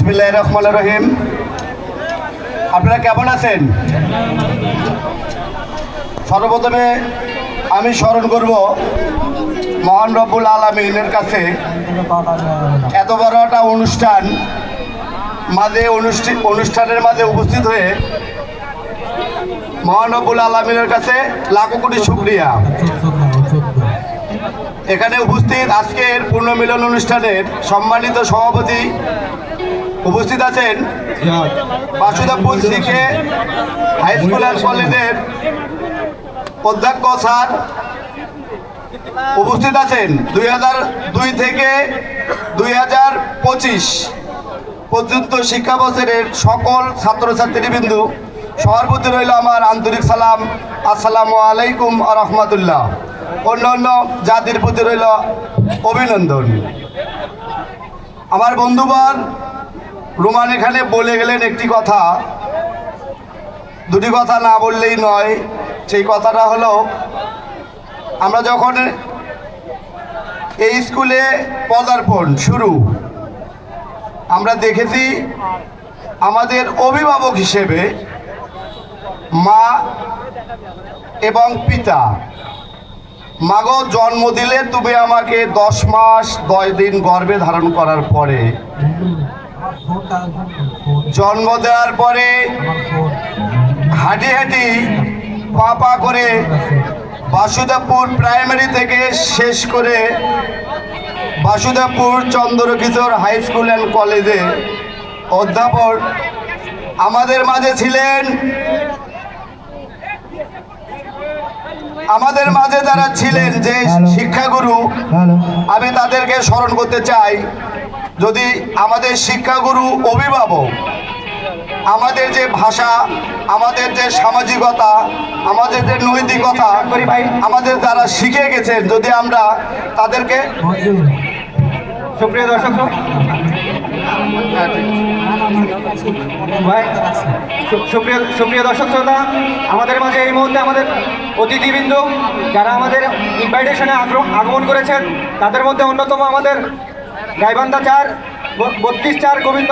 বিসমিল্লাহির রহমানির রহিম। আপনারা কেমন আছেন? সর্বপ্রথমে আমি স্মরণ করব মহান রব্বুল আলামিনের কাছে এত বড় একটা অনুষ্ঠানের মাঝে উপস্থিত হয়ে মহান রব্বুল আলামিনের কাছে লাখো কোটি শুকরিয়া। এখানে উপস্থিত আজকের পুণ্যমিলন অনুষ্ঠানের সম্মানিত সভাপতি উপস্থিত আছেন বাসুদেবপুর সিকে হাই স্কুল অ্যান্ড কলেজের অধ্যক্ষ স্যার উপস্থিত আছেন। 2002 থেকে 2025 পর্যন্ত শিক্ষা বছরের সকল ছাত্রছাত্রীবৃন্দ সবার প্রতি রইল আমার আন্তরিক সালাম, আসসালামু আলাইকুম আ রহমতুল্লাহ। অন্যান্য জাতির প্রতি রইল অভিনন্দন। আমার বন্ধুবার রুমান এখানে বলে গেলেন একটি কথা, দুটি কথা না বললেই নয়। সেই কথাটা হলো, আমরা যখন এই স্কুলে পদার্পণ শুরু, আমরা দেখেছি আমাদের অভিভাবক হিসেবে মা এবং পিতা, মাগো জন্ম দিলে তুমি আমাকে 10 মাস 10 দিন গর্ভে ধারণ করার পরে, জন্ম দেওয়ার পরে হাঁটি হাঁটি পা পা করে বাসুদেবপুর প্রাইমারি থেকে শেষ করে Basudebpur Chandrakishore high school and কলেজে অধ্যাপক আমাদের মাঝে ছিলেন। আমাদের মাঝে যারা ছিলেন যে শিক্ষাগুরু, আমি তাদেরকে স্মরণ করতে চাই। যদি আমাদের শিক্ষাগুরু, অভিভাবক, আমাদের যে ভাষা, আমাদের যে সামাজিকতা, আমাদের যে নৈতিকতা, আমাদের যারা শিখে গেছেন, যদি আমরা তাদেরকে সুপ্রিয় দর্শক সুপ্রিয় দর্শক শ্রোতা, আমাদের মাঝে এই মুহূর্তে আমাদের অতিথিবৃন্দ যারা আমাদের ইনভাইটেশনে আগমন করেছেন, তাদের মধ্যে অন্যতম আমাদের গাইবান্ধা 4 32 4 গোবিন্দ